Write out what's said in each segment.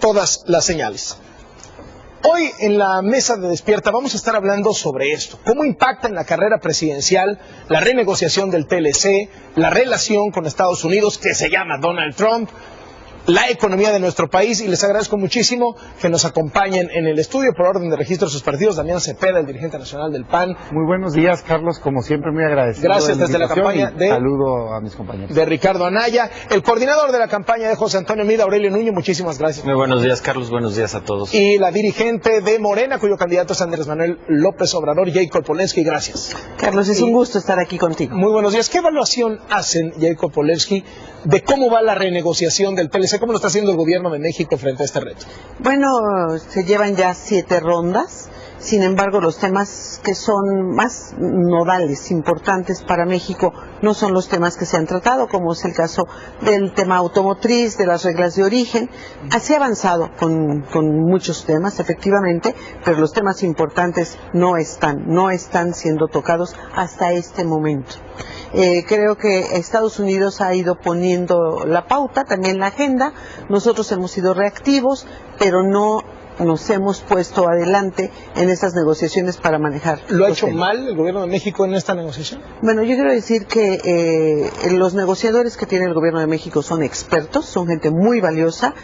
todas las señales. Hoy en la mesa de Despierta vamos a estar hablando sobre esto, cómo impacta en la carrera presidencial la renegociación del TLC, la relación con Estados Unidos que se llama Donald Trump, la economía de nuestro país, y les agradezco muchísimo que nos acompañen en el estudio por orden de registro de sus partidos. Damián Cepeda, el dirigente nacional del PAN. Muy buenos días, Carlos, como siempre muy agradecido. Gracias desde la campaña saludo a mis compañeros. De Ricardo Anaya, el coordinador de la campaña de José Antonio Mida, Aurelio Nuño, muchísimas gracias. Muy buenos días, Carlos, buenos días a todos. Y la dirigente de Morena, cuyo candidato es Andrés Manuel López Obrador, Jacob Polensky, gracias. Carlos, es un gusto estar aquí contigo. Muy buenos días. ¿Qué evaluación hacen, Jacob Polensky, de cómo va la renegociación del TLC? ¿Cómo lo está haciendo el gobierno de México frente a este reto? Bueno, se llevan ya 7 rondas. Sin embargo, los temas que son más nodales, importantes para México, no son los temas que se han tratado, como es el caso del tema automotriz, de las reglas de origen. Se ha avanzado con muchos temas, efectivamente, pero los temas importantes no están siendo tocados hasta este momento. Creo que Estados Unidos ha ido poniendo la pauta, también la agenda. Nosotros hemos sido reactivos, pero no nos hemos puesto adelante en estas negociaciones para manejar. ¿Lo ha hecho mal el gobierno de México en esta negociación? Bueno, yo quiero decir que los negociadores que tiene el gobierno de México son expertos, son gente muy valiosa.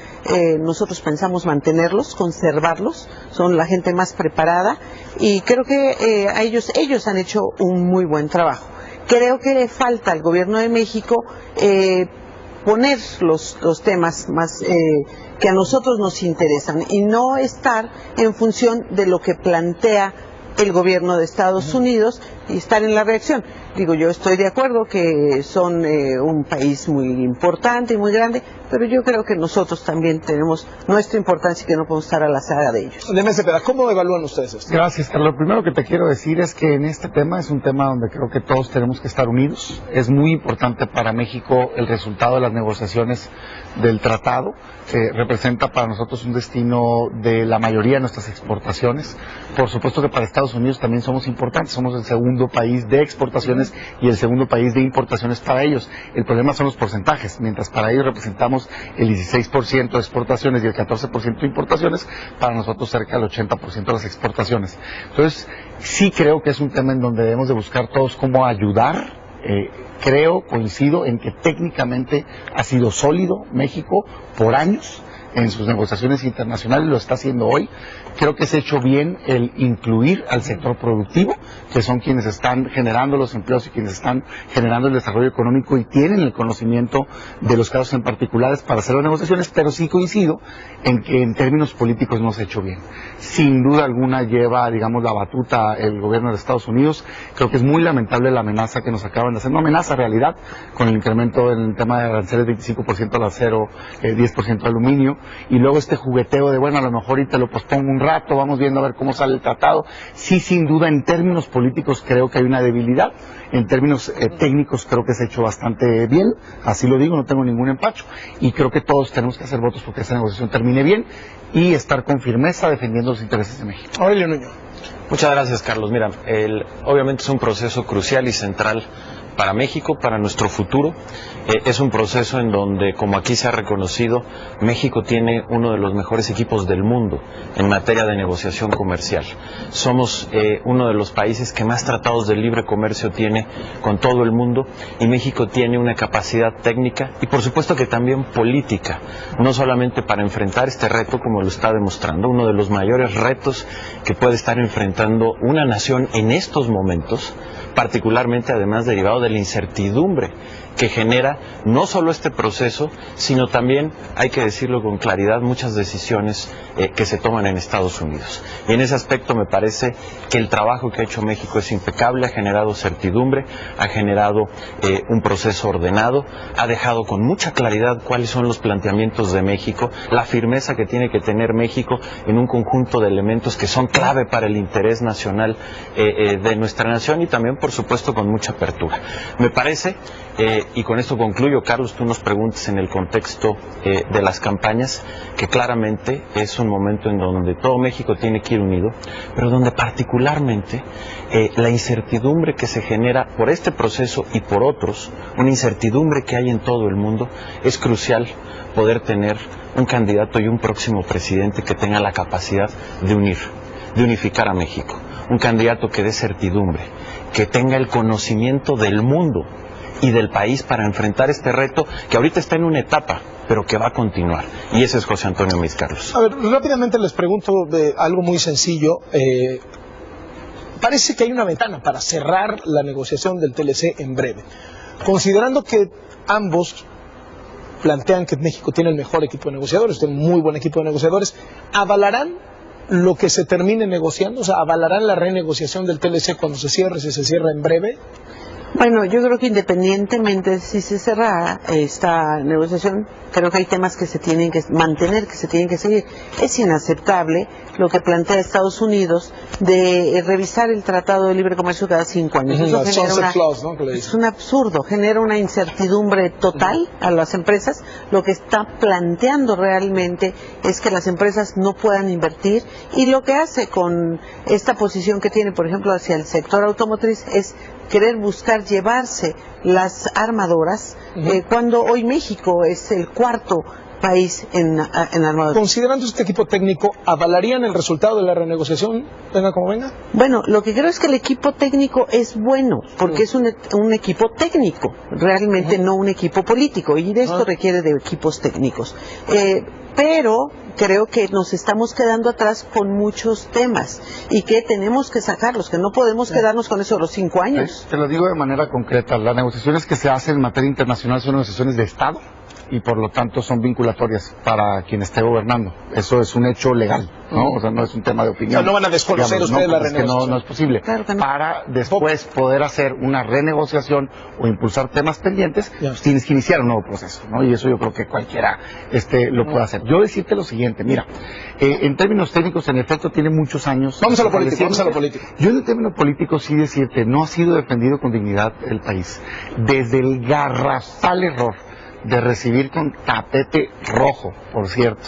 Nosotros pensamos mantenerlos, conservarlos, son la gente más preparada y creo que ellos han hecho un muy buen trabajo. Creo que le falta al gobierno de México poner los temas más que a nosotros nos interesan y no estar en función de lo que plantea el gobierno de Estados Unidos y estar en la reacción. Digo, yo estoy de acuerdo que son un país muy importante y muy grande, pero yo creo que nosotros también tenemos nuestra importancia y que no podemos estar a la saga de ellos. Damián Cepeda, ¿cómo evalúan ustedes esto? Gracias, Carlos. Lo primero que te quiero decir es que en este tema es un tema donde creo que todos tenemos que estar unidos. Es muy importante para México el resultado de las negociaciones del tratado. Representa para nosotros un destino de la mayoría de nuestras exportaciones. Por supuesto que para Estados Unidos también somos importantes. Somos el segundo país de exportaciones y el segundo país de importaciones para ellos. El problema son los porcentajes. Mientras para ellos representamos el 16% de exportaciones y el 14% de importaciones, para nosotros cerca del 80% de las exportaciones. Entonces, sí creo que es un tema en donde debemos de buscar todos cómo ayudar. Coincido en que técnicamente ha sido sólido México por años en sus negociaciones internacionales, lo está haciendo hoy. Creo que se ha hecho bien el incluir al sector productivo, que son quienes están generando los empleos y quienes están generando el desarrollo económico y tienen el conocimiento de los casos en particulares para hacer las negociaciones, pero sí coincido en que en términos políticos no se ha hecho bien. Sin duda alguna lleva, digamos, la batuta el gobierno de Estados Unidos. Creo que es muy lamentable la amenaza que nos acaban de hacer, no amenaza, realidad, con el incremento en el tema de aranceles, 25% al acero, 10% al aluminio, y luego este jugueteo de, bueno, a lo mejor ahorita lo pospongo un rato, vamos viendo a ver cómo sale el tratado. Sí, sin duda, en términos políticos creo que hay una debilidad. En términos técnicos creo que se ha hecho bastante bien, así lo digo, no tengo ningún empacho, y creo que todos tenemos que hacer votos porque esta negociación termine bien y estar con firmeza defendiendo los intereses de México. Aurelio Nuño. Muchas gracias, Carlos. Mira, obviamente es un proceso crucial y central para México, para nuestro futuro. Es un proceso en donde, como aquí se ha reconocido, México tiene uno de los mejores equipos del mundo en materia de negociación comercial. Somos uno de los países que más tratados de libre comercio tiene con todo el mundo, y México tiene una capacidad técnica y por supuesto que también política, no solamente para enfrentar este reto como lo está demostrando, uno de los mayores retos que puede estar enfrentando una nación en estos momentos, particularmente además derivado de la incertidumbre que genera no solo este proceso, sino también, hay que decirlo con claridad, muchas decisiones que se toman en Estados Unidos. Y en ese aspecto me parece que el trabajo que ha hecho México es impecable, ha generado certidumbre, ha generado un proceso ordenado, ha dejado con mucha claridad cuáles son los planteamientos de México, la firmeza que tiene que tener México en un conjunto de elementos que son clave para el interés nacional de nuestra nación, y también, por supuesto, con mucha apertura. Me parece, y con esto concluyo, Carlos, tú nos preguntas en el contexto de las campañas, que claramente es un momento en donde todo México tiene que ir unido, pero donde particularmente la incertidumbre que se genera por este proceso y por otros, una incertidumbre que hay en todo el mundo, es crucial poder tener un candidato y un próximo presidente que tenga la capacidad de unificar a México. Un candidato que dé certidumbre, que tenga el conocimiento del mundo y del país para enfrentar este reto que ahorita está en una etapa, pero que va a continuar. Y ese es José Antonio Meade Carlos. A ver, rápidamente les pregunto de algo muy sencillo. Parece que hay una ventana para cerrar la negociación del TLC en breve. Considerando que ambos plantean que México tiene el mejor equipo de negociadores, tiene un muy buen equipo de negociadores, ¿avalarán lo que se termine negociando? O sea, ¿avalarán la renegociación del TLC cuando se cierre, si se cierra en breve? Bueno, yo creo que independientemente de si se cerrara esta negociación, creo que hay temas que se tienen que mantener, que se tienen que seguir. Es inaceptable lo que plantea Estados Unidos de revisar el Tratado de Libre Comercio cada 5 años. Eso genera es un absurdo, genera una incertidumbre total a las empresas. Lo que está planteando realmente es que las empresas no puedan invertir, y lo que hace con esta posición que tiene, por ejemplo, hacia el sector automotriz es querer buscar llevarse las armadoras, cuando hoy México es el cuarto país en armadoras. Considerando este equipo técnico, ¿avalarían el resultado de la renegociación, venga como venga? Bueno, lo que creo es que el equipo técnico es bueno, porque es un equipo técnico, realmente no un equipo político, y de esto requiere de equipos técnicos. Pero creo que nos estamos quedando atrás con muchos temas y que tenemos que sacarlos, que no podemos quedarnos con eso los 5 años. Te lo digo de manera concreta, las negociaciones que se hacen en materia internacional son negociaciones de Estado y por lo tanto son vinculatorias para quien esté gobernando. Eso es un hecho legal, ¿no? O sea, no es un tema de opinión. O sea, no van a desconocer ustedes la renegociación. No es posible. Claro que no. Para después poder hacer una renegociación o impulsar temas pendientes, tienes que iniciar un nuevo proceso, ¿no? Y eso yo creo que cualquiera lo puede hacer. Yo decirte lo siguiente, mira, en términos técnicos, en efecto, tiene muchos años. Vamos a lo político, Yo en términos políticos sí decirte, no ha sido defendido con dignidad el país. Desde el garrafal error de recibir con tapete rojo, por cierto,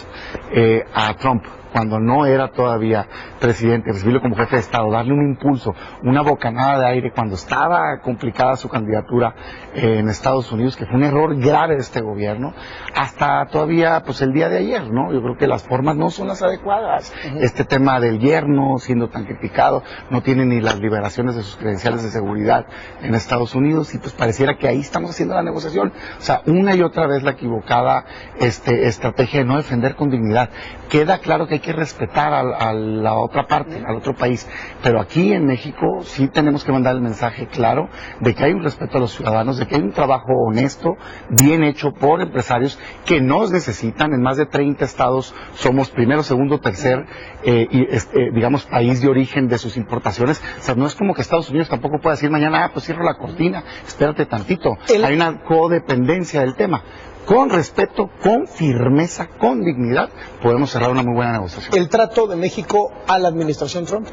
a Trump, cuando no era todavía presidente, recibirlo como jefe de Estado, darle un impulso, una bocanada de aire cuando estaba complicada su candidatura en Estados Unidos, que fue un error grave de este gobierno, hasta todavía pues el día de ayer, ¿no? Yo creo que las formas no son las adecuadas. Este tema del yerno siendo tan criticado, no tiene ni las liberaciones de sus credenciales de seguridad en Estados Unidos, y pues pareciera que ahí estamos haciendo la negociación. O sea, una y otra vez la equivocada estrategia de no defender con dignidad. Queda claro que hay que respetar a la otra parte, al otro país, pero aquí en México sí tenemos que mandar el mensaje claro de que hay un respeto a los ciudadanos, de que hay un trabajo honesto, bien hecho por empresarios que nos necesitan. En más de 30 estados somos primero, segundo, tercer digamos país de origen de sus importaciones. O sea, no es como que Estados Unidos tampoco pueda decir mañana, pues cierro la cortina, espérate tantito. Hay una codependencia del tema. Con respeto, con firmeza, con dignidad, podemos cerrar una muy buena negociación. ¿El trato de México a la administración Trump?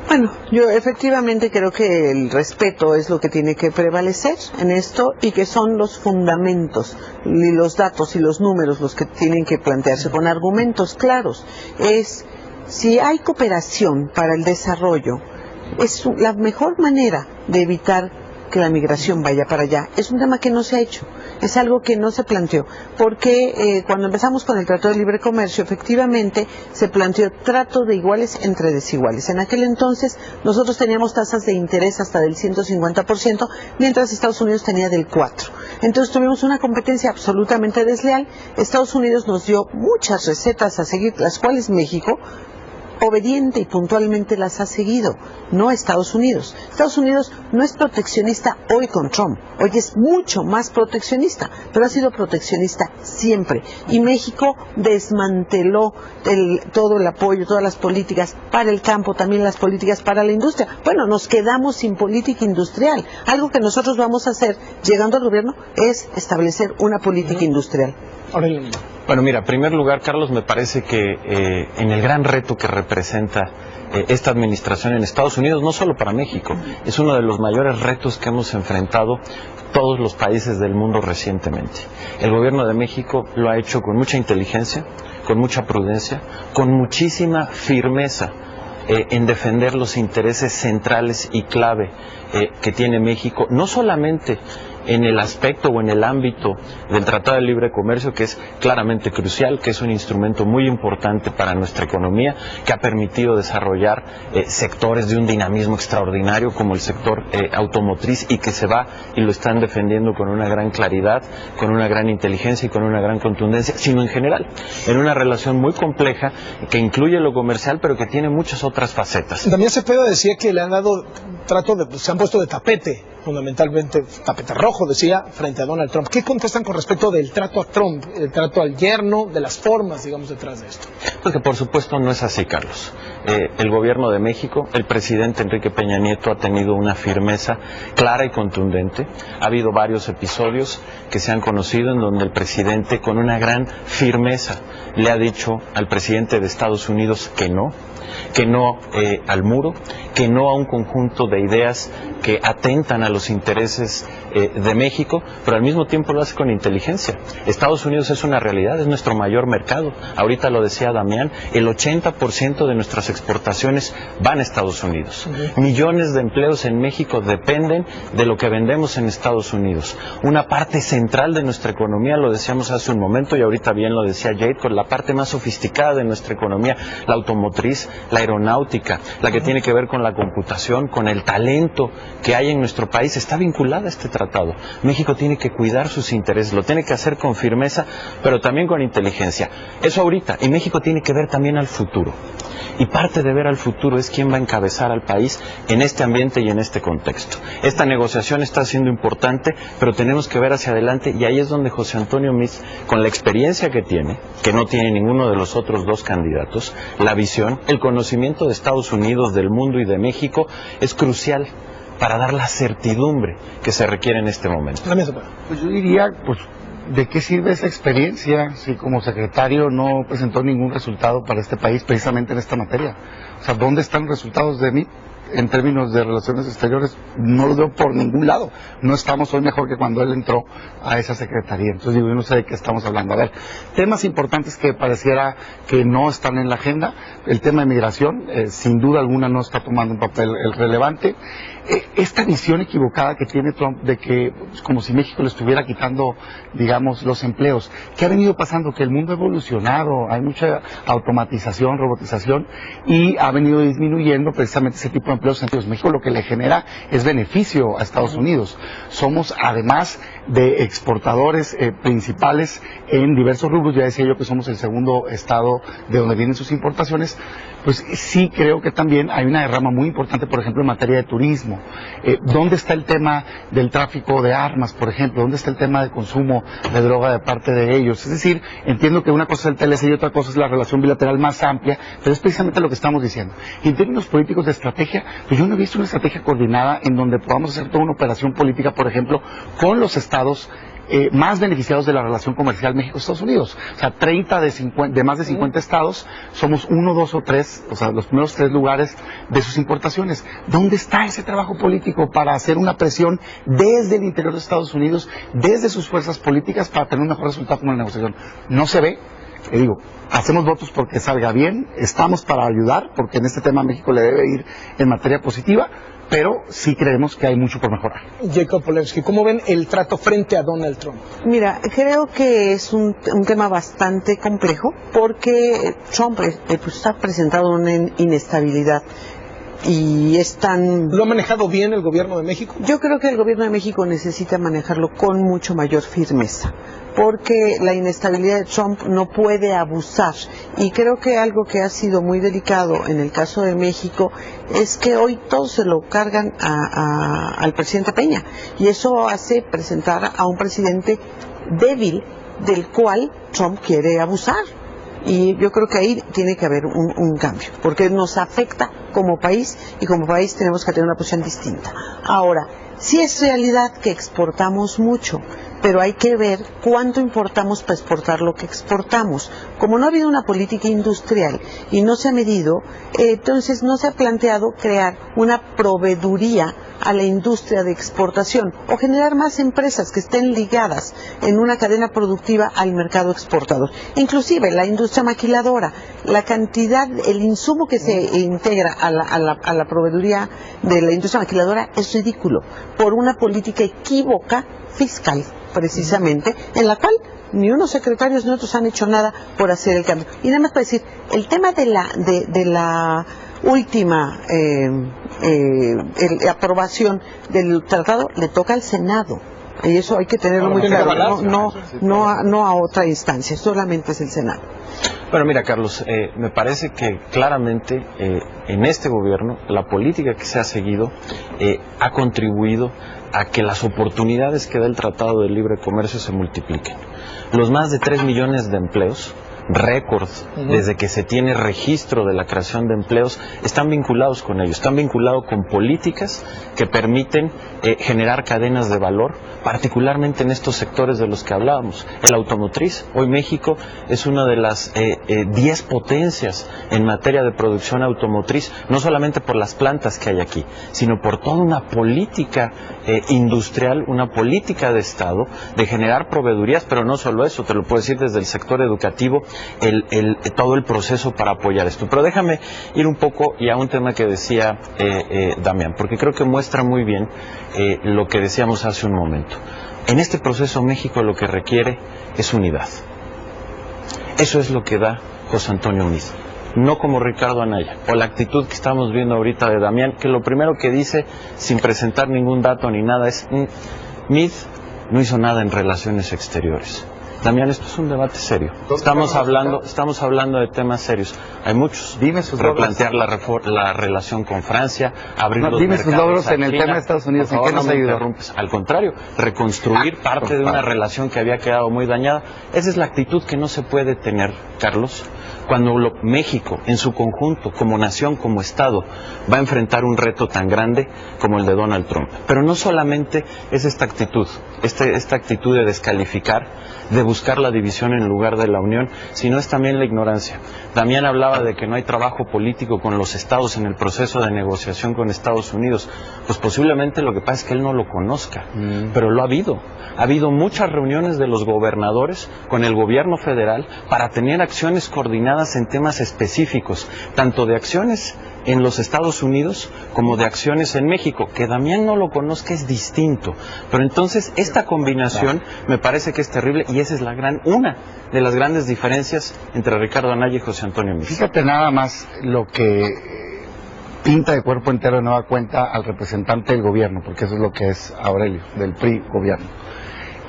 Bueno, yo efectivamente creo que el respeto es lo que tiene que prevalecer en esto, y que son los fundamentos y los datos y los números los que tienen que plantearse con argumentos claros. Si hay cooperación para el desarrollo, es la mejor manera de evitar que la migración vaya para allá. Es un tema que no se ha hecho, es algo que no se planteó, porque cuando empezamos con el Tratado de Libre Comercio, efectivamente se planteó trato de iguales entre desiguales. En aquel entonces nosotros teníamos tasas de interés hasta del 150%, mientras Estados Unidos tenía del 4%. Entonces tuvimos una competencia absolutamente desleal. Estados Unidos nos dio muchas recetas a seguir, las cuales México obediente y puntualmente las ha seguido, no Estados Unidos. Estados Unidos no es proteccionista hoy con Trump, hoy es mucho más proteccionista, pero ha sido proteccionista siempre. Y México desmanteló todo el apoyo, todas las políticas para el campo, también las políticas para la industria. Bueno, nos quedamos sin política industrial. Algo que nosotros vamos a hacer llegando al gobierno es establecer una política industrial. Bueno, mira, en primer lugar, Carlos, me parece que en el gran reto que representa esta administración en Estados Unidos, no solo para México, es uno de los mayores retos que hemos enfrentado todos los países del mundo recientemente. El gobierno de México lo ha hecho con mucha inteligencia, con mucha prudencia, con muchísima firmeza en defender los intereses centrales y clave que tiene México, no solamente en el aspecto o en el ámbito del Tratado de Libre Comercio, que es claramente crucial, que es un instrumento muy importante para nuestra economía, que ha permitido desarrollar sectores de un dinamismo extraordinario como el sector automotriz, y que se va y lo están defendiendo con una gran claridad, con una gran inteligencia y con una gran contundencia, sino en general, en una relación muy compleja que incluye lo comercial, pero que tiene muchas otras facetas. También Cepeda decía que le han dado se han puesto de tapete, fundamentalmente tapete rojo, decía, frente a Donald Trump. ¿Qué contestan con respecto del trato a Trump, el trato al yerno, de las formas, digamos, detrás de esto? Porque por supuesto no es así, Carlos. El gobierno de México, el presidente Enrique Peña Nieto ha tenido una firmeza clara y contundente. Ha habido varios episodios que se han conocido en donde el presidente, con una gran firmeza, le ha dicho al presidente de Estados Unidos que no al muro, que no a un conjunto de ideas que atentan a los intereses de México, pero al mismo tiempo lo hace con inteligencia. Estados Unidos es una realidad, es nuestro mayor mercado. Ahorita lo decía Damián, el 80% de nuestras exportaciones van a Estados Unidos. Millones de empleos en México dependen de lo que vendemos en Estados Unidos. Una parte central de nuestra economía, lo decíamos hace un momento y ahorita bien lo decía Jade, con la parte más sofisticada de nuestra economía, la automotriz, la aeronáutica, la que tiene que ver con la computación, con el talento que hay en nuestro país, está vinculada a este tratado. México tiene que cuidar sus intereses, lo tiene que hacer con firmeza, pero también con inteligencia. Eso ahorita, y México tiene que ver también al futuro. Y parte de ver al futuro es quién va a encabezar al país en este ambiente y en este contexto. Esta negociación está siendo importante, pero tenemos que ver hacia adelante, y ahí es donde José Antonio Meade, con la experiencia que tiene, que no tiene ninguno de los otros dos candidatos, la visión, el conocimiento de Estados Unidos, del mundo y de México, es crucial para dar la certidumbre que se requiere en este momento. Pues yo diría, ¿de qué sirve esa experiencia si como secretario no presentó ningún resultado para este país precisamente en esta materia? O sea, ¿dónde están los resultados de mí? En términos de relaciones exteriores, no lo veo por ningún lado. No estamos hoy mejor que cuando él entró a esa secretaría. Entonces digo, yo no sé de qué estamos hablando. A ver, temas importantes que pareciera que no están en la agenda. El tema de migración, sin duda alguna no está tomando un papel relevante. Esta visión equivocada que tiene Trump de que como si México le estuviera quitando, digamos, los empleos. ¿Qué ha venido pasando? Que el mundo ha evolucionado, hay mucha automatización, robotización, y ha venido disminuyendo precisamente ese tipo de empleos. Entonces México lo que le genera es beneficio a Estados Unidos. Somos, además de exportadores principales en diversos rubros, ya decía yo que somos el segundo estado de donde vienen sus importaciones, pues sí creo que también hay una derrama muy importante, por ejemplo, en materia de turismo. ¿Dónde está el tema del tráfico de armas, por ejemplo? ¿Dónde está el tema del consumo de droga de parte de ellos? Es decir, entiendo que una cosa es el TLC y otra cosa es la relación bilateral más amplia, pero es precisamente lo que estamos diciendo. Y en términos políticos de estrategia, pues yo no he visto una estrategia coordinada en donde podamos hacer toda una operación política, por ejemplo, con los estados más beneficiados de la relación comercial México-Estados Unidos. O sea, 30 de más de 50 estados, somos 1, 2 o 3, o sea, los primeros 3 lugares de sus importaciones. ¿Dónde está ese trabajo político para hacer una presión desde el interior de Estados Unidos, desde sus fuerzas políticas, para tener un mejor resultado como la negociación? No se ve. Digo, hacemos votos porque salga bien, estamos para ayudar, porque en este tema México le debe ir en materia positiva, pero sí creemos que hay mucho por mejorar. Jacob Polensky, ¿cómo ven el trato frente a Donald Trump? Mira, creo que es un tema bastante complejo, porque Trump está presentado una inestabilidad. Y ¿Lo ha manejado bien el gobierno de México? Yo creo que el gobierno de México necesita manejarlo con mucho mayor firmeza, porque la inestabilidad de Trump no puede abusar. Y creo que algo que ha sido muy delicado en el caso de México es que hoy todos se lo cargan al presidente Peña, y eso hace presentar a un presidente débil del cual Trump quiere abusar. Y yo creo que ahí tiene que haber un cambio, porque nos afecta como país, y como país tenemos que tener una posición distinta. Ahora, sí es realidad que exportamos mucho, pero hay que ver cuánto importamos para exportar lo que exportamos. Como no ha habido una política industrial y no se ha medido, entonces no se ha planteado crear una proveeduría a la industria de exportación o generar más empresas que estén ligadas en una cadena productiva al mercado exportador. Inclusive la industria maquiladora, la cantidad, el insumo que se integra a la proveeduría de la industria maquiladora es ridículo, por una política equívoca fiscal, precisamente, en la cual ni unos secretarios ni otros han hecho nada por hacer el cambio. Y nada más para decir, el tema de la última aprobación del tratado le toca al Senado. Y eso hay que tenerlo muy claro, no a otra instancia, solamente es el Senado. Bueno, mira, Carlos, me parece que claramente en este gobierno la política que se ha seguido ha contribuido a que las oportunidades que da el Tratado de Libre Comercio se multipliquen. Los más de 3 millones de empleos, récord, desde que se tiene registro de la creación de empleos, están vinculados con ello, están vinculados con políticas que permiten generar cadenas de valor, particularmente en estos sectores de los que hablábamos. El automotriz, hoy México es una de las 10 potencias en materia de producción automotriz, no solamente por las plantas que hay aquí, sino por toda una política industrial, una política de Estado de generar proveedurías, pero no solo eso, te lo puedo decir desde el sector educativo, todo el proceso para apoyar esto. Pero déjame ir un poco y a un tema que decía Damián, porque creo que muestra muy bien lo que decíamos hace un momento. En este proceso México lo que requiere es unidad. Eso es lo que da José Antonio Meade, no como Ricardo Anaya, o la actitud que estamos viendo ahorita de Damián, que lo primero que dice, sin presentar ningún dato ni nada, es Meade no hizo nada en relaciones exteriores. Damián, esto es un debate serio. Estamos hablando de temas serios. Hay muchos. Dime sus replantear la relación con Francia, abrir los dime mercados sus logros a en el China. tema de Estados Unidos. Por favor, ¿En qué nos no me ayudó? interrumpes. Al contrario, reconstruir parte de una relación que había quedado muy dañada. Esa es la actitud que no se puede tener, Carlos, cuando México, en su conjunto, como nación, como Estado, va a enfrentar un reto tan grande como el de Donald Trump. Pero no solamente es esta actitud, esta actitud de descalificar, de buscar la división en lugar de la unión, sino es también la ignorancia. Damián hablaba de que no hay trabajo político con los estados en el proceso de negociación con Estados Unidos. Pues posiblemente lo que pasa es que él no lo conozca, pero lo ha habido. Ha habido muchas reuniones de los gobernadores con el gobierno federal para tener acciones coordinadas en temas específicos, tanto de acciones en los Estados Unidos como de acciones en México. Que Damián no lo conozca es distinto, pero entonces esta combinación me parece que es terrible, y esa es una de las grandes diferencias entre Ricardo Anaya y José Antonio Meade. Fíjate nada más lo que pinta de cuerpo entero de nueva cuenta al representante del gobierno, porque eso es lo que es Aurelio, del PRI gobierno.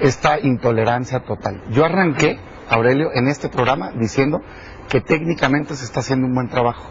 Esta intolerancia total. Yo arranqué, Aurelio, en este programa diciendo que técnicamente se está haciendo un buen trabajo,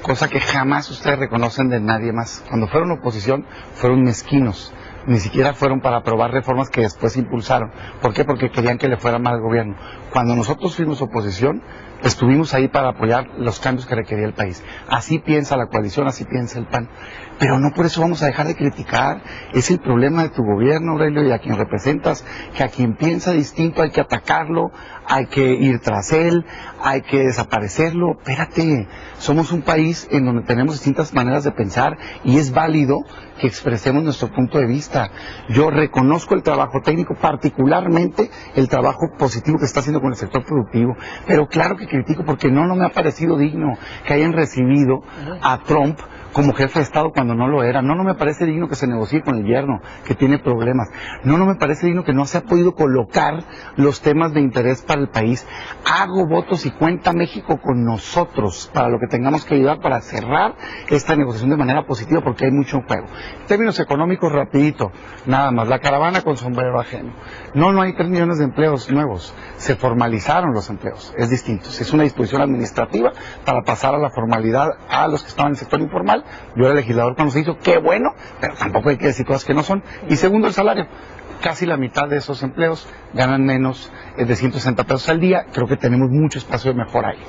cosa que jamás ustedes reconocen de nadie más. Cuando fueron oposición, fueron mezquinos. Ni siquiera fueron para aprobar reformas que después impulsaron. ¿Por qué? Porque querían que le fuera mal al gobierno. Cuando nosotros fuimos oposición, estuvimos ahí para apoyar los cambios que requería el país. Así piensa la coalición, así piensa el PAN. Pero no por eso vamos a dejar de criticar. Es el problema de tu gobierno, Aurelio, y a quien representas, que a quien piensa distinto hay que atacarlo, hay que ir tras él, hay que desaparecerlo. Espérate, somos un país en donde tenemos distintas maneras de pensar y es válido que expresemos nuestro punto de vista. Yo reconozco el trabajo técnico, particularmente el trabajo positivo que está haciendo con el sector productivo, pero claro que critico porque no me ha parecido digno que hayan recibido a Trump como jefe de Estado cuando no lo era. No me parece digno que se negocie con el yerno, que tiene problemas. No me parece digno que no se ha podido colocar los temas de interés para el país. Hago votos y cuenta México con nosotros para lo que tengamos que ayudar para cerrar esta negociación de manera positiva, porque hay mucho en juego. En términos económicos, rapidito, nada más, la caravana con sombrero ajeno. No hay 3 millones de empleos nuevos. Se formalizaron los empleos, es distinto. Es una disposición administrativa para pasar a la formalidad a los que estaban en el sector informal. Yo era legislador cuando se hizo, qué bueno, pero tampoco hay que decir cosas que no son. Y segundo, el salario. Casi la mitad de esos empleos ganan menos de 160 pesos al día. Creo que tenemos mucho espacio de mejora ahí.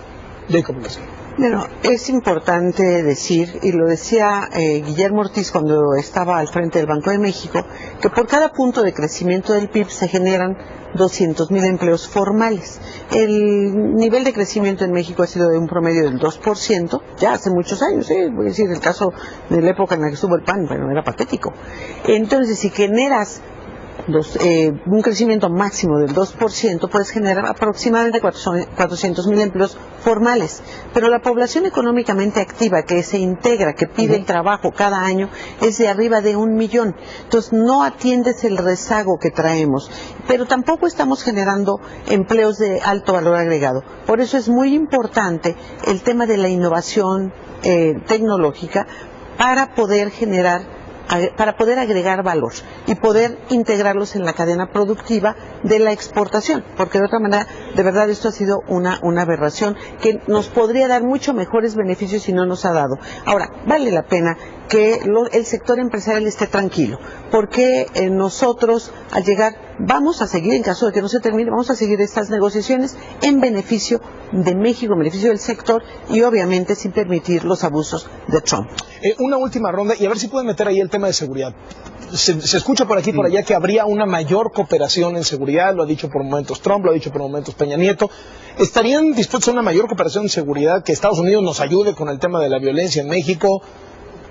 Bueno, es importante decir, y lo decía Guillermo Ortiz cuando estaba al frente del Banco de México, que por cada punto de crecimiento del PIB se generan 200,000 empleos formales. El nivel de crecimiento en México ha sido de un promedio del 2%, ya hace muchos años, voy a decir, el caso de la época en la que estuvo el PAN, bueno, era patético. Entonces, si generas un crecimiento máximo del 2%, puedes generar aproximadamente 400,000 empleos formales. Pero la población económicamente activa que se integra, que pide el trabajo cada año, es de arriba de 1 millón. Entonces no atiendes el rezago que traemos, pero tampoco estamos generando empleos de alto valor agregado. Por eso es muy importante el tema de la innovación tecnológica para poder agregar valor y poder integrarlos en la cadena productiva de la exportación, porque de otra manera, de verdad, esto ha sido una aberración que nos podría dar mucho mejores beneficios y no nos ha dado. Ahora, vale la pena que el sector empresarial esté tranquilo, porque nosotros al llegar vamos a seguir, en caso de que no se termine, vamos a seguir estas negociaciones en beneficio de México, en beneficio del sector y obviamente sin permitir los abusos de Trump. Una última ronda y a ver si pueden meter ahí el tema de seguridad. Se escucha por aquí y por allá que habría una mayor cooperación en seguridad, lo ha dicho por momentos Trump, lo ha dicho por momentos Peña Nieto. ¿Estarían dispuestos a una mayor cooperación en seguridad, que Estados Unidos nos ayude con el tema de la violencia en México,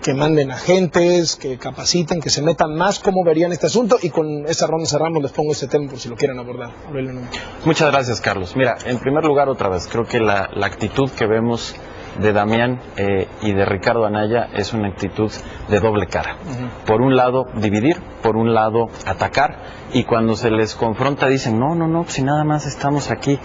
que manden agentes, que capaciten, que se metan más? ¿Cómo verían este asunto? Y con esta ronda cerramos, les pongo este tema por si lo quieren abordar. Muchas gracias, Carlos. Mira, en primer lugar, otra vez, creo que la actitud que vemos de Damián y de Ricardo Anaya es una actitud de doble cara. Por un lado dividir, por un lado atacar, y cuando se les confronta dicen no, si nada más estamos aquí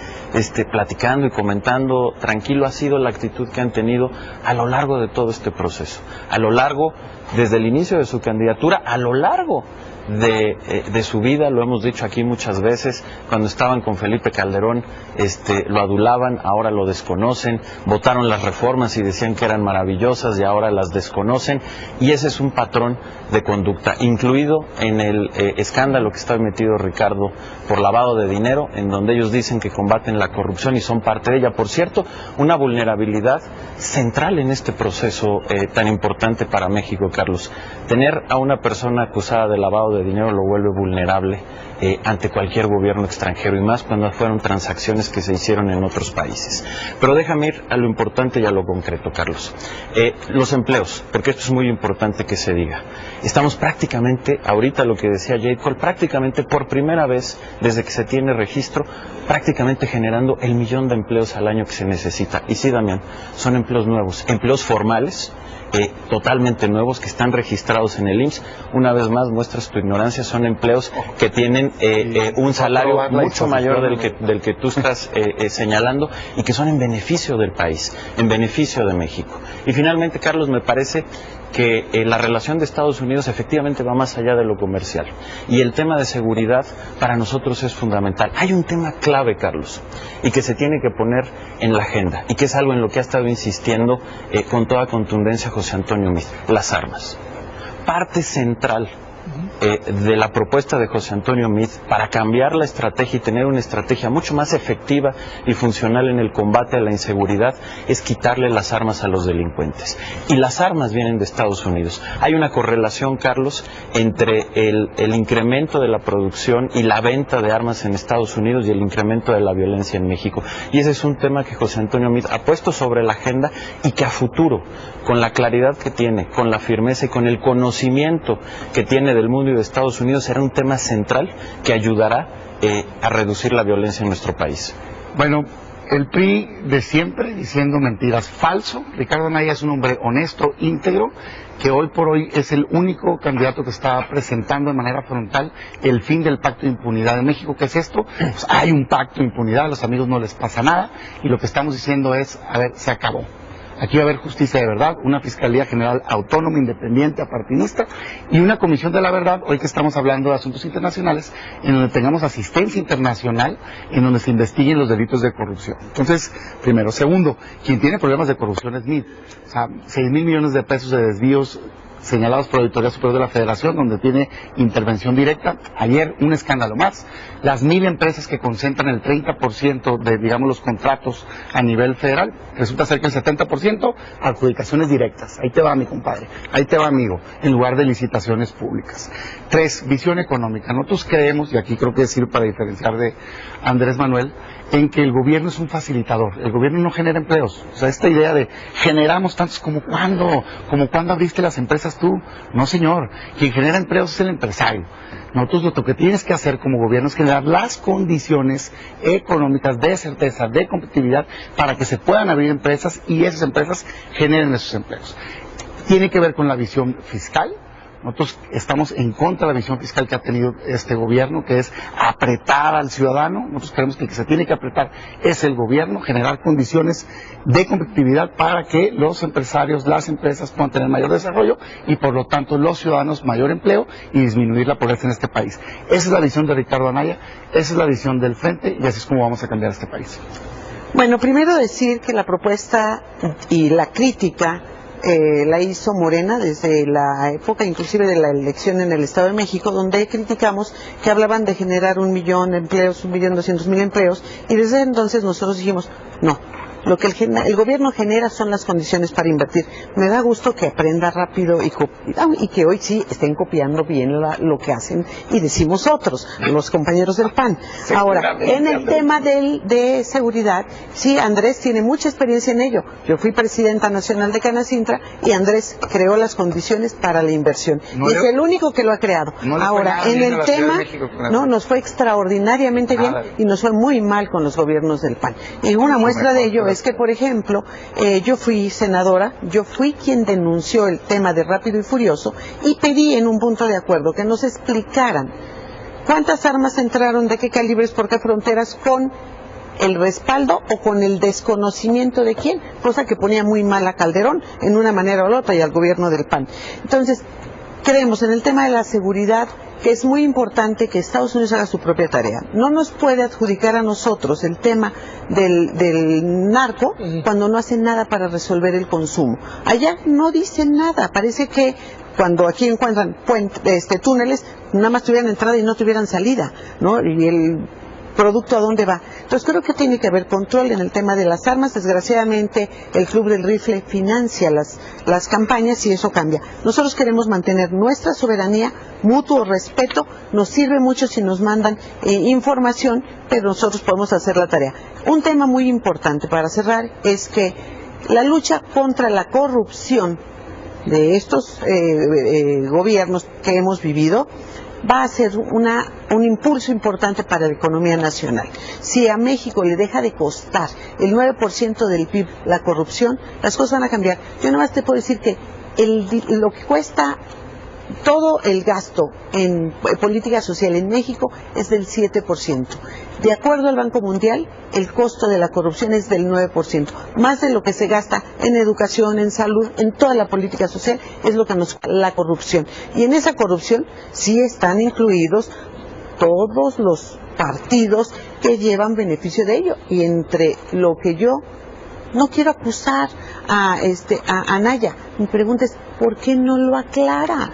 platicando y comentando. Tranquilo, ha sido la actitud que han tenido a lo largo de todo este proceso, a lo largo, desde el inicio de su candidatura, a lo largo de su vida. Lo hemos dicho aquí muchas veces. Cuando estaban con Felipe Calderón lo adulaban, ahora lo desconocen. Votaron las reformas y decían que eran maravillosas y ahora las desconocen, y ese es un patrón de conducta, incluido en el escándalo que está metido Ricardo por lavado de dinero, en donde ellos dicen que combaten la corrupción y son parte de ella. Por cierto, una vulnerabilidad central en este proceso tan importante para México, Carlos. Tener a una persona acusada de lavado de dinero lo vuelve vulnerable ante cualquier gobierno extranjero, y más cuando fueron transacciones que se hicieron en otros países. Pero déjame ir a lo importante y a lo concreto, Carlos. Los empleos, porque esto es muy importante que se diga. Estamos prácticamente, ahorita lo que decía Jade Cole, prácticamente por primera vez desde que se tiene registro, prácticamente generando 1 millón de empleos al año que se necesita. Y sí, Damián, son empleos nuevos, empleos formales, totalmente nuevos, que están registrados en el IMSS. Una vez más muestras tu ignorancia, son empleos que tienen un salario mucho mayor del que tú estás señalando, y que son en beneficio del país, en beneficio de México. Y finalmente, Carlos, me parece que la relación de Estados Unidos efectivamente va más allá de lo comercial, y el tema de seguridad para nosotros es fundamental. Hay un tema clave, Carlos, y que se tiene que poner en la agenda, y que es algo en lo que ha estado insistiendo con toda contundencia José Antonio Meade: las armas. Parte central de la propuesta de José Antonio Meade para cambiar la estrategia y tener una estrategia mucho más efectiva y funcional en el combate a la inseguridad es quitarle las armas a los delincuentes. Y las armas vienen de Estados Unidos. Hay una correlación, Carlos, entre el incremento de la producción y la venta de armas en Estados Unidos y el incremento de la violencia en México. Y ese es un tema que José Antonio Meade ha puesto sobre la agenda, y que a futuro, con la claridad que tiene, con la firmeza y con el conocimiento que tiene del mundo y de Estados Unidos, será un tema central que ayudará a reducir la violencia en nuestro país. Bueno, el PRI de siempre diciendo mentiras. Falso. Ricardo Anaya es un hombre honesto, íntegro, que hoy por hoy es el único candidato que está presentando de manera frontal el fin del pacto de impunidad en México. ¿Qué es esto? Pues hay un pacto de impunidad, a los amigos no les pasa nada, y lo que estamos diciendo es, a ver, se acabó. Aquí va a haber justicia de verdad, una Fiscalía General autónoma, independiente, apartidista, y una Comisión de la Verdad, hoy que estamos hablando de asuntos internacionales, en donde tengamos asistencia internacional, en donde se investiguen los delitos de corrupción. Entonces, primero. Segundo, quien tiene problemas de corrupción es Meade. O sea, 6,000 millones de pesos de desvíos señalados por la Auditoría Superior de la Federación, donde tiene intervención directa. Ayer, un escándalo más. Las 1,000 empresas que concentran el 30% de, digamos, los contratos a nivel federal, resulta ser que el 70% adjudicaciones directas. Ahí te va, mi compadre. Ahí te va, amigo, en lugar de licitaciones públicas. 3, visión económica. Nosotros creemos, y aquí creo que sirve para diferenciar de Andrés Manuel, en que el gobierno es un facilitador. El gobierno no genera empleos. O sea, esta idea de generamos tantos, como cuando abriste las empresas generas tú. No, señor. Quien genera empleos es el empresario. Nosotros lo que tienes que hacer como gobierno es generar las condiciones económicas de certeza, de competitividad, para que se puedan abrir empresas y esas empresas generen esos empleos. Tiene que ver con la visión fiscal. Nosotros estamos en contra de la visión fiscal que ha tenido este gobierno, que es apretar al ciudadano. Nosotros creemos que el que se tiene que apretar es el gobierno, generar condiciones de competitividad para que los empresarios, las empresas puedan tener mayor desarrollo y por lo tanto los ciudadanos mayor empleo y disminuir la pobreza en este país. Esa es la visión de Ricardo Anaya, esa es la visión del Frente y así es como vamos a cambiar este país. Bueno, primero decir que la propuesta y la crítica la hizo Morena desde la época inclusive de la elección en el Estado de México, donde criticamos que hablaban de generar 1 millón de empleos, 1.200.000 empleos, y desde entonces nosotros dijimos, no, lo que el gobierno genera son las condiciones para invertir. Me da gusto que aprenda rápido y que hoy sí estén copiando bien lo que hacen y decimos otros, los compañeros del PAN. Ahora, en el tema de seguridad, sí, Andrés tiene mucha experiencia en ello. Yo fui presidenta nacional de Canacintra y Andrés creó las condiciones para la inversión. Y es el único que lo ha creado. Ahora, en el tema, no, nos fue extraordinariamente bien y nos fue muy mal con los gobiernos del PAN. Y una muestra de ello es que, por ejemplo, yo fui senadora, yo fui quien denunció el tema de Rápido y Furioso y pedí en un punto de acuerdo que nos explicaran cuántas armas entraron, de qué calibres, por qué fronteras, con el respaldo o con el desconocimiento de quién, cosa que ponía muy mal a Calderón en una manera o la otra y al gobierno del PAN. Entonces, creemos en el tema de la seguridad que es muy importante que Estados Unidos haga su propia tarea. No nos puede adjudicar a nosotros el tema del narco cuando no hacen nada para resolver el consumo. Allá no dicen nada, parece que cuando aquí encuentran túneles, nada más tuvieran entrada y no tuvieran salida, ¿no? Y el producto a dónde va. Entonces creo que tiene que haber control en el tema de las armas. Desgraciadamente el Club del Rifle financia las campañas y eso cambia. Nosotros queremos mantener nuestra soberanía, mutuo respeto, nos sirve mucho si nos mandan información, pero nosotros podemos hacer la tarea. Un tema muy importante para cerrar es que la lucha contra la corrupción de estos gobiernos que hemos vivido va a ser un impulso importante para la economía nacional. Si a México le deja de costar el 9% del PIB la corrupción, las cosas van a cambiar. Yo nada más te puedo decir que lo que cuesta todo el gasto en política social en México es del 7%. De acuerdo al Banco Mundial, el costo de la corrupción es del 9%. Más de lo que se gasta en educación, en salud, en toda la política social, es lo que nos la corrupción. Y en esa corrupción sí están incluidos todos los partidos que llevan beneficio de ello. Y entre lo que yo no quiero acusar a Anaya, mi pregunta es, ¿por qué no lo aclara?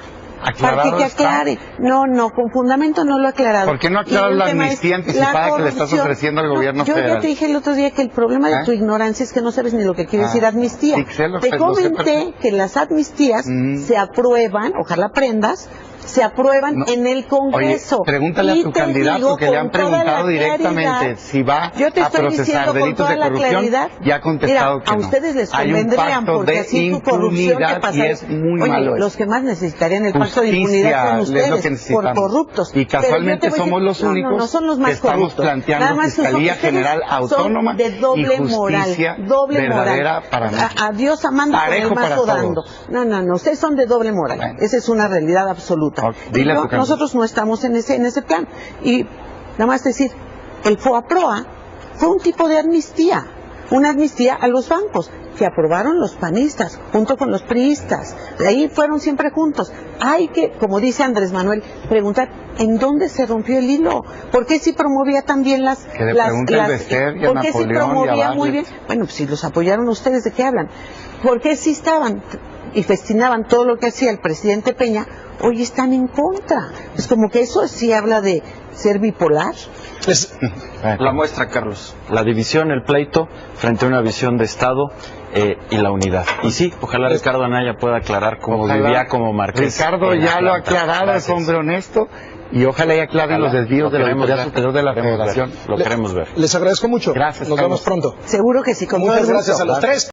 Para que aclare. No, con fundamento no lo ha aclarado. ¿Por qué no aclarar la amnistía anticipada que le estás ofreciendo al gobierno federal? Yo ya te dije el otro día que el problema de tu ignorancia es que no sabes ni lo que quiere decir amnistía. Sí, te comenté que las amnistías se aprueban, ojalá aprendas, se aprueban en el Congreso. Oye, pregúntale a tu candidato que le han preguntado directamente si va a procesar delitos de corrupción. Ya ha contestado que no. A ustedes les convendrían porque así tu corrupción que pasa. Y es muy malo los que más necesitarían el pacto de impunidad son ustedes, por corruptos. Y casualmente somos los únicos no son los más que estamos planteando Fiscalía General Autónoma de doble y justicia verdadera para México. A Dios amando con el mazo dando. No, ustedes son de doble moral. Esa es una realidad absoluta. Nosotros no estamos en ese plan. Y nada más decir, el FOAPROA fue un tipo de amnistía, una amnistía a los bancos que aprobaron los panistas junto con los priistas. De ahí fueron siempre juntos. Hay que, como dice Andrés Manuel, preguntar en dónde se rompió el hilo. ¿Por qué si promovía también ¿Por qué si promovía muy bien? Bueno, pues si los apoyaron ustedes, ¿de qué hablan? ¿Por qué si estaban y festinaban todo lo que hacía el presidente Peña? Hoy están en contra. Es como que eso sí habla de ser bipolar. La muestra, Carlos. La división, el pleito, frente a una visión de Estado y la unidad. Y sí, ojalá Ricardo Anaya pueda aclarar cómo vivía como marqués. Ricardo ya lo ha aclarado, es hombre honesto. Y ojalá ya aclaren los desvíos de la Auditoría Superior de la Federación. Lo queremos ver. Les agradezco mucho. Gracias. Nos vemos pronto. Seguro que sí. Muchas gracias a los tres.